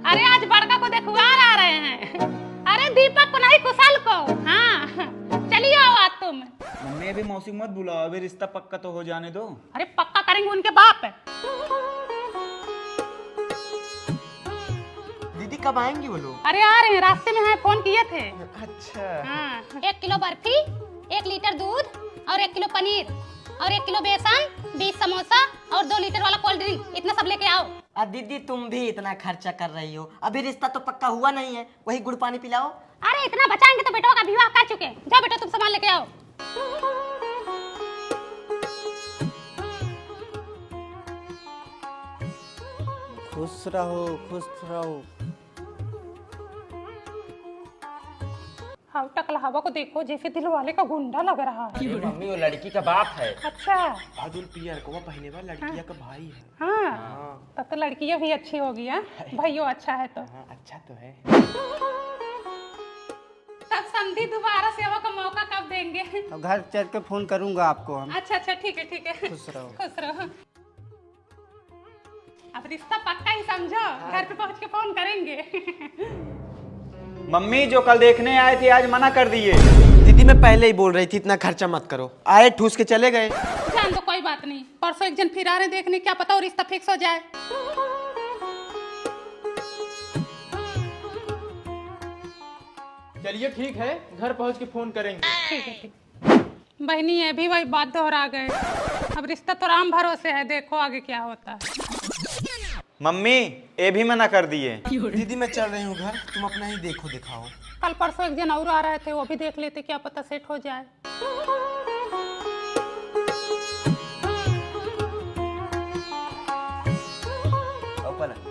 अरे आज बड़का को देखुआर आ रहे हैं। अरे दीपक को नहीं कुशल को। हाँ चलिए आओ आज तुम। मम्मी अभी मौसी मत बुलाओ, अभी रिश्ता पक्का तो हो जाने दो। अरे पक्का करेंगे उनके बाप है। दीदी कब आएंगी वो लोग? अरे आ रहे हैं, रास्ते में हैं, फोन किए थे। अच्छा। हाँ 1 किलो बर्फी, 1 लीटर दूध और 1 किलो पनीर और 1 किलो बेसन, 20 समोसा और 2 लीटर वाला कोल्ड ड्रिंक, इतना सब लेके आओ। दीदी तुम भी इतना खर्चा कर रही हो, अभी रिश्ता तो पक्का हुआ नहीं है, वही गुड़ पानी पिलाओ। अरे इतना बचाएंगे तो बेटों का विवाह कर चुके। जाओ बेटा तुम सामान लेके आओ। खुश रहो खुश रहो। हाँ टकला हवा को देखो, जैसे दिल वाले का गुंडा लग रहा है। मम्मी वो लड़की का बाप है। अच्छा बादल पियर को वो पहले बार लड़किया का भाई है। हाँ तब तो लड़कियां भी अच्छी होगी। भाइयों अच्छा है तो। हाँ अच्छा तो है। तब समधी दोबारा सेवा का मौका कब देंगे? अब घर चल के फोन करूंगा आपको हम। अच्छा अच्छा ठीक है ठीक है। खुश रहो। खुश रहो। अब रिश्ता पक्का ही समझो, घर पे पहुंच के फोन करेंगे। मम्मी जो कल देखने आए थे आज मना कर दिए। दीदी मैं पहले ही बोल रही थी इतना खर्चा मत करो, आए ठूस के चले गए। जान दो कोई बात नहीं, परसों एक जन फिर आ रहे देखने, क्या पता वो रिश्ता फिक्स हो जाए। चलिए ठीक है, घर पहुंच के फोन करेंगे। ठीक है ठीक। बहनी ये भी वही बात दोहरा गए। अब रिश्ता तो राम भरोसे है, देखो आगे क्या होता है। मम्मी ये भी मना कर दिए। दीदी मैं चल रही हूँ घर, तुम अपना ही देखो दिखाओ। कल परसों एक जन और आ रहे थे, वो भी देख लेते, क्या पता सेट हो जाए।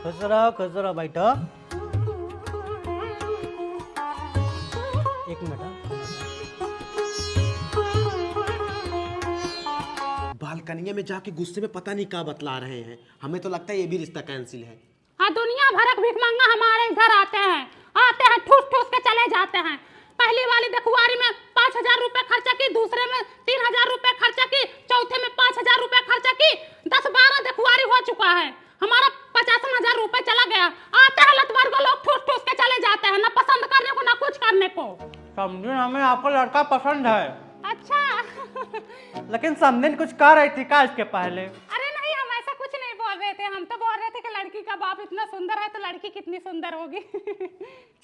खुश रहो बैठो। एक मिनट। बालकनी में जाके गुस्से में पता नहीं क्या बतला रहे हैं, हमें तो लगता है ये भी रिश्ता कैंसिल है। हाँ दुनिया भर भीख मांगा हमारे घर आते हैं ठूस ठूस के चले जाते हैं। पहली वाली देखुआरी में 5,000 रुपए खर्चा की, दूसरे में 3,000 रुपए खर्चा की, चौथे में 5,000 रुपए खर्चा की, 10-12 देखुआरी हो चुका है। हमारा 50,000 रुपए चला गया। आते हैं लतवर को लोग ठूस ठूस के चले जाते हैं, ना पसंद करने को ना कुछ करने को। समझी हमें आपको लड़का पसंद है, अच्छा लेकिन समझी कुछ कह रही थी का इसके पहले? अरे नहीं हम ऐसा कुछ नहीं बोल रहे थे, हम तो बोल रहे थे कि लड़की का बाप इतना सुंदर है तो लड़की कितनी सुंदर होगी।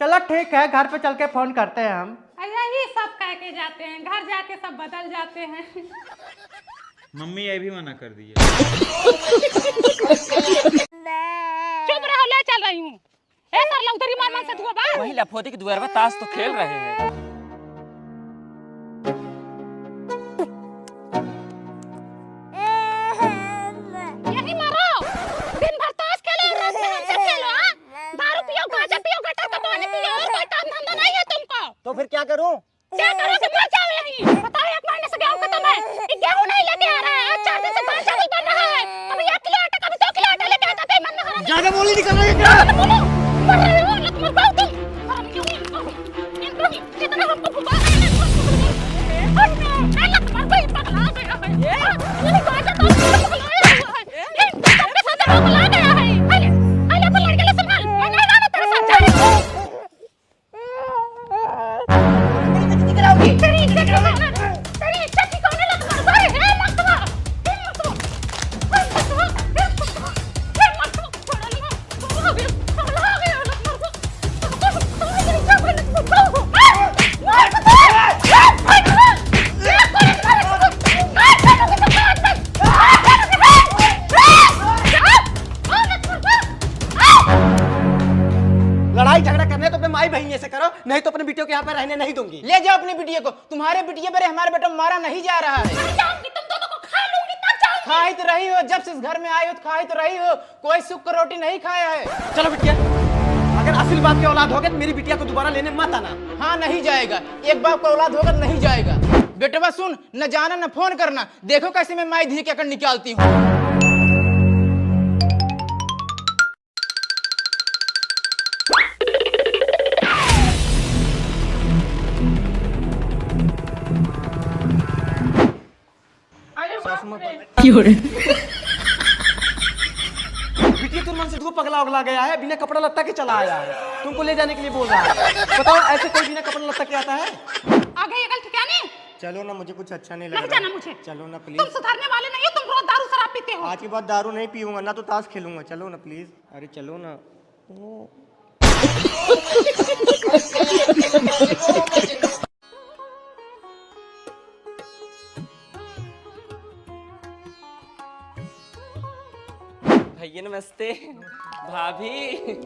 चलो ठीक है, घर पे चल के फोन करते हैं हम। यही सब कह के जाते हैं, घर जाके सब बदल जाते हैं। मम्मी ये भी मना कर दिए। चुप रहो, ले चल रही हूँ। ए सर लौधरी मामा से दुआ बा। वही लफोदी की दुआर में ताश तो खेल रहे हैं। यही मारो, दिन भर ताश खेलो, रात में हमसे खेलो। दारू पियो, गांजा पियो, गटर का पानी पियो, और कोई काम धंधा नहीं है तुमको। तो फिर क्या करूं? क्या करो कि मर जाओ यहीं। बताओ 1 महीने से गेहूं खत्म है, ये गेहूं नहीं लेके आ रहा है। 4 दिन से दाल चावल बन रहा है, कभी 1 किलो आटा, कभी 2 किलो आटा लेके आता, कहीं मन में ज्यादा बोली निकल रही है। बोलो मर रहे हो लत मर पाओ तुम। हम क्यों इनको कितना हमको घुमा रहे हैं। लत मर गई, पगला गया है ये गाजा तो पगलाया हुआ है। ये सबके साथ पगला गया है। अरे तो लड़के ले संभाल, मैं नहीं जाना तेरे साथ जाने। तेरी इच्छा की कौन लत मर गई है। मत मार, मत लड़ाई झगड़ा करने तो अपने माई बहन से करो, नहीं तो अपने बेटियों के यहाँ पे रहने नहीं दूंगी। ले जाओ अपनी बिटिया को, तुम्हारे बिटिया पर हमारे बेटा मारा नहीं जा रहा है। तुम दोनों को खा लूंगी तब जाऊंगी। खाई तो रही हो, जब से इस घर में आई हो तो खाई तो रही हो, कोई सुख का रोटी नहीं खाया है। चलो बिटिया, अगर असल बाप की औलाद होगे तो मेरी बिटिया को दोबारा लेने मत आना। हाँ नहीं जाएगा, एक बाप का औलाद होगा नहीं जाएगा। बेटवा सुन, न जाना न फोन करना, देखो कैसे मैं माई धी के निकालती हूँ। बिटिया तुम मन से खुद को पगला उगला गया है, बिना कपड़ा लत्ता के चला आया है, तुमको ले जाने के लिए बोल रहा है। बताओ ऐसे कोई बिना कपड़ा लत्ता के आता है? आगे ये गलती क्या नहीं? चलो ना, मुझे कुछ अच्छा नहीं लग नहीं रहा। जाना मुझे। चलो ना तुम प्लीज। सुधरने वाले नहीं हो, तुम रोज दारू शराब पीते हो। आज के बाद दारू नहीं पीऊंगा ना, तो ताश खेलूंगा। चलो ना प्लीज। अरे चलो ना। भैया नमस्ते। भाभी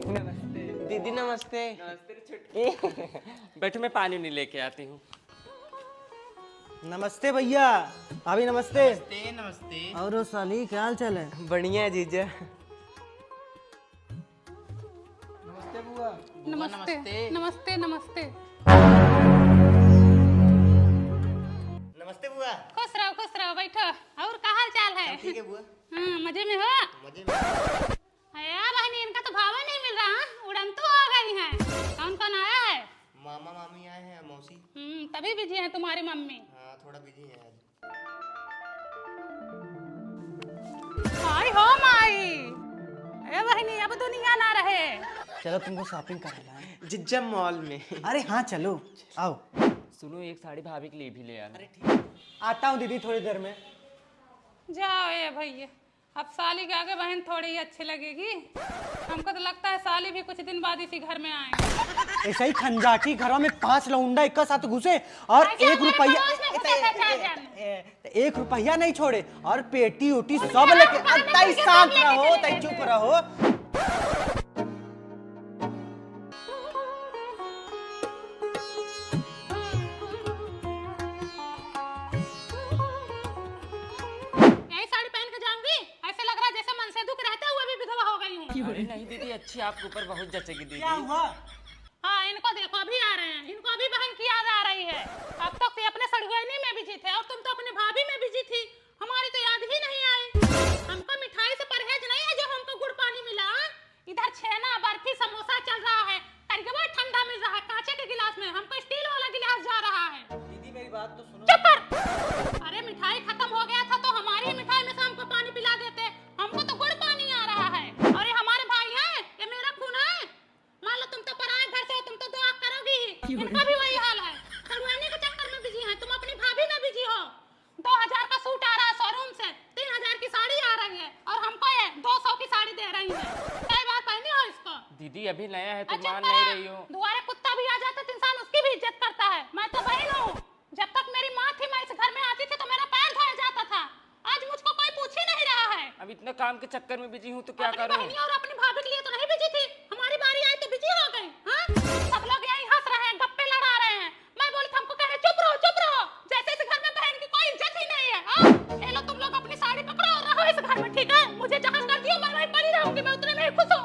नमस्ते। दीदी नमस्ते। बैठो, मैं पानी नहीं लेके आती हूँ। नमस्ते भैया। भाभी नमस्ते। नमस्ते। और साली क्या हाल चाल है? बढ़िया है जीजा। नमस्ते नमस्ते नमस्ते। नमस्ते बुआ। खुश रहो बैठो। और क्या हाल चाल है? ठीक है बुआ। हाँ, मजे में हो? मजे में। यार बहनी, इनका तो भाव नहीं मिल रहा। उड़न तो आ गई है। कौन कौन आया है? मामा मामी आए हैं, मौसी। तभी बिजी है तुम्हारी मम्मी। हाँ थोड़ा बिजी है आज। आई हो माई। ए बहनी, अब दुनिया ना रहे। चलो तुमको शॉपिंग कराना है। जिज्जा मॉल में। अरे हाँ चलो, आओ। सुनो, एक साड़ी भाभी के लिए भी ले आना। आता हूँ दीदी थोड़ी देर में। जाओ ये भैया, अब साली के आगे बहन थोड़ी ही अच्छी लगेगी। हमको तो लगता है साली भी कुछ दिन बाद इसी घर में आएंगे। ऐसा ही खंजाटी घरों में 5 लौंडा एक साथ घुसे और अच्छा, 1 रुपया हमारे पड़ोस में घुसे थे 4 जन। 1 रुपया नहीं छोड़े और पेटी उटी सब लेके। तई शांत रहो, तई चुप रहो। यही साड़ी पहन के जाऊंगी? ऐसे लग रहा है जैसे मन से दुख रहते हुए भी विधवा हो गई हूँ। अरे नहीं दीदी, अच्छी आपके ऊपर बहुत जचेगी दीदी। क्या हुआ? हाँ, इनको देखो अभी आ रहे हैं। इनको अभी बहन की याद आ रही है। अब तक तो अपने सड़गोइनी में बिजी थे और तुम तो अपने भाभी में बिजी थी। हमारी तो याद ही नहीं आई। हमको मिठाई से परहेज नहीं है जो हमको गुड़ पानी मिला। इधर छेना बर्फी समोसा चल रहा है, तरीके ठंडा मिल रहा है कांचे के गिलास में। हमको स्टील वाला गिलास जा रहा है। दीदी मेरी बात तो सुनो। चुप कर। अरे मिठाई खत्म हो गया था तो हमारी ही मिठाई में से हमको पानी पिला देते। हमको तो गुड़ पानी आ रहा है। और ये हमारे भाई हैं, ये मेरा खून है। मान लो तुम तो पराए घर से हो, तुम तो दुआ करोगी ही। इनका भी वही हाल है, सड़वाने के चक्कर में बिजी हैं। तुम अपनी भाभी में बिजी हो। 2000 का सूट आ रहा है शोरूम से, 3000 की साड़ी आ रही है और हमको ये 200 की साड़ी दे रही है। कई बार पहनी हो इसको? दीदी अभी नया है तो अच्छा, मान नहीं रही हो। दुआरे कुत्ता भी आ जाता तो इंसान उसकी भी इज्जत करता है। मैं तो बहन हूँ। जब तक मेरी माँ थी, मैं इस घर में आती थी तो मेरा पैर धोया जाता था। आज मुझको कोई पूछ ही नहीं रहा है। अब इतना काम के चक्कर में बिजी हूँ तो क्या अपनी करूँ? बहनी और अपनी भाभी के लिए तो नहीं बिजी थी। हमारी बारी आई तो बिजी हो गई। हाँ? सब लोग यही हंस रहे हैं, गप्पे लड़ा रहे हैं। मैं बोली थी हमको कह रहे चुप रहो चुप रहो, जैसे इस घर में बहन की कोई इज्जत ही नहीं है। हाँ? ये लो तुम लोग अपनी साड़ी पकड़ो और रहो इस घर में, ठीक है? मुझे जहाँ कर दियो मैं वहीं पड़ी रहूंगी। मैं उतने में ही खुश हूँ।